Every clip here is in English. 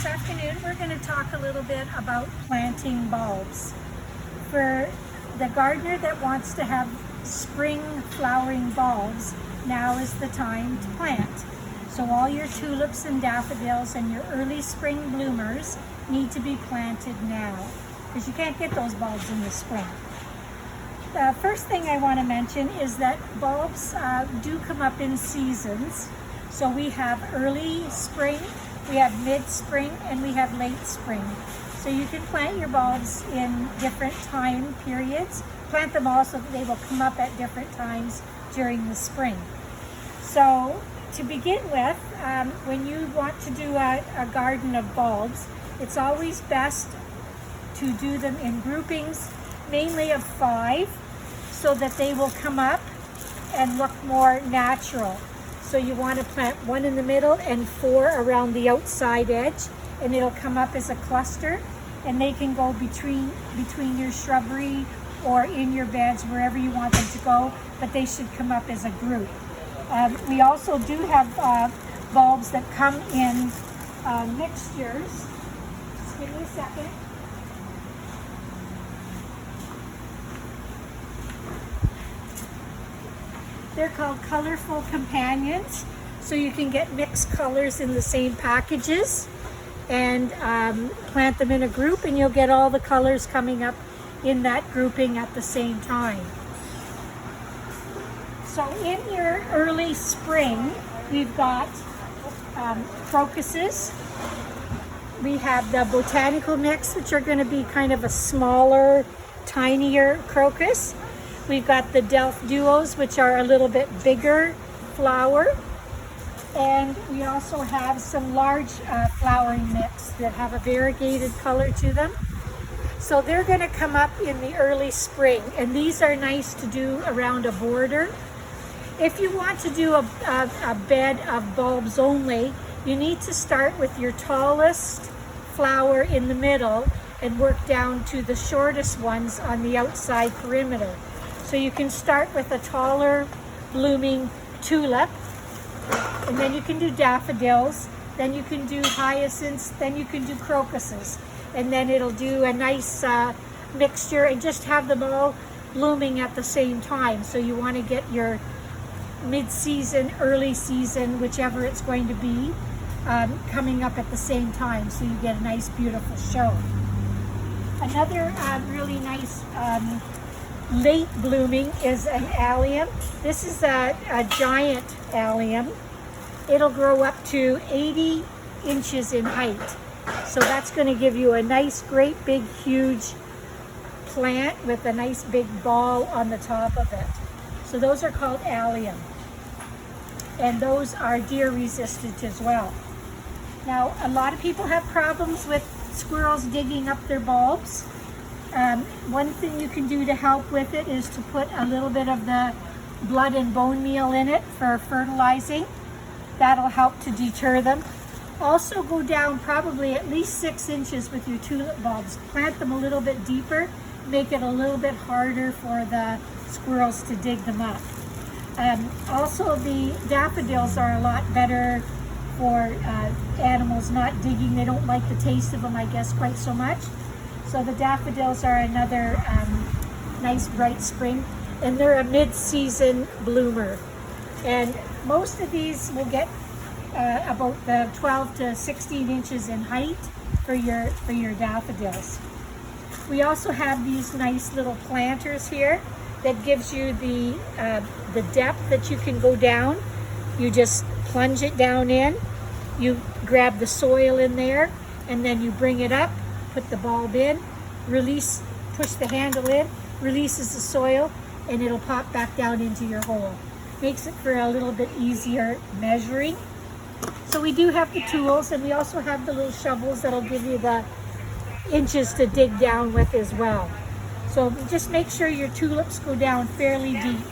This afternoon we're going to talk a little bit about planting bulbs. For the gardener that wants to have spring flowering bulbs, now is the time to plant. So all your tulips and daffodils and your early spring bloomers need to be planted now, because you can't get those bulbs in the spring. The first thing I want to mention is that bulbs do come up in seasons. So we have early spring, we have mid-spring, and we have late spring. So you can plant your bulbs in different time periods. Plant them all so that they will come up at different times during the spring. So to begin with, when you want to do a garden of bulbs, it's always best to do them in groupings, mainly of 5, so that they will come up and look more natural. So you want to plant 1 in the middle and 4 around the outside edge, and it'll come up as a cluster, and they can go between your shrubbery or in your beds, wherever you want them to go, but they should come up as a group. We also do have bulbs that come in mixtures. Just give me a second. They're called colorful companions, so you can get mixed colors in the same packages and plant them in a group, and you'll get all the colors coming up in that grouping at the same time. So in your early spring, we've got crocuses. We have the botanical mix, which are going to be kind of a smaller, tinier crocus. We've got the Daffodils, which are a little bit bigger flower. And we also have some large flowering mix that have a variegated color to them. So they're going to come up in the early spring, and these are nice to do around a border. If you want to do a bed of bulbs only, you need to start with your tallest flower in the middle and work down to the shortest ones on the outside perimeter. So you can start with a taller blooming tulip, and then you can do daffodils, then you can do hyacinths, then you can do crocuses, and then it'll do a nice mixture and just have them all blooming at the same time. So you want to get your mid-season, early season, whichever it's going to be, coming up at the same time, so you get a nice beautiful show. Another really nice late blooming is an allium. This is a giant allium. It'll grow up to 80 inches in height. So that's going to give you a nice, great, big, huge plant with a nice big ball on the top of it. So those are called allium. And those are deer resistant as well. Now, a lot of people have problems with squirrels digging up their bulbs. One thing you can do to help with it is to put a little bit of the blood and bone meal in it for fertilizing. That'll help to deter them. Also go down probably at least 6 inches with your tulip bulbs. Plant them a little bit deeper, make it a little bit harder for the squirrels to dig them up. Also, the daffodils are a lot better for animals not digging. They don't like the taste of them, I guess, quite so much. So the daffodils are another nice bright spring, and they're a mid-season bloomer. And most of these will get about the 12 to 16 inches in height for your daffodils. We also have these nice little planters here that gives you the depth that you can go down. You just plunge it down in, you grab the soil in there, and then you bring it up, put the bulb in, release, push the handle in, releases the soil, and it'll pop back down into your hole. Makes it for a little bit easier measuring. So we do have the tools, and we also have the little shovels that'll give you the inches to dig down with as well. So just make sure your tulips go down fairly deep.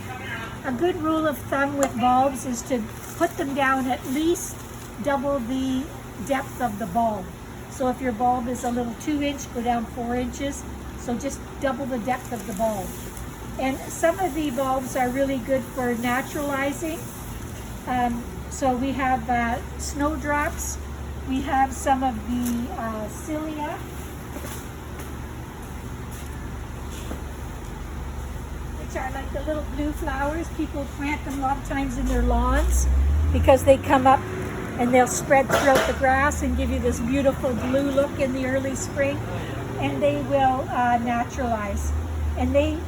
A good rule of thumb with bulbs is to put them down at least double the depth of the bulb. So if your bulb is a little 2-inch, go down 4 inches. So just double the depth of the bulb. And some of the bulbs are really good for naturalizing. So we have snowdrops, We have some of the cilia, which are like the little blue flowers. People plant them a lot of times in their lawns because they come up and they'll spread throughout the grass and give you this beautiful blue look in the early spring. And they will naturalize. And they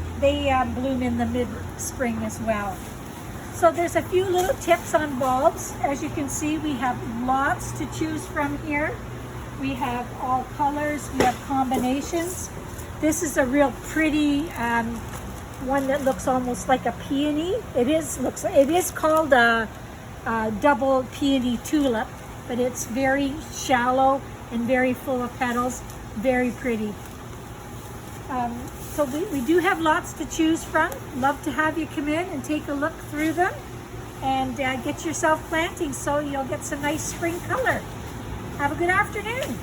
bloom in the mid-spring as well. So there's a few little tips on bulbs. As you can see, we have lots to choose from here. We have all colors, we have combinations. This is a real pretty one that looks almost like a peony. It is called a double peony tulip, but it's very shallow and very full of petals, very pretty. So we do have lots to choose from. Love to have you come in and take a look through them and get yourself planting so you'll get some nice spring color. Have a good afternoon.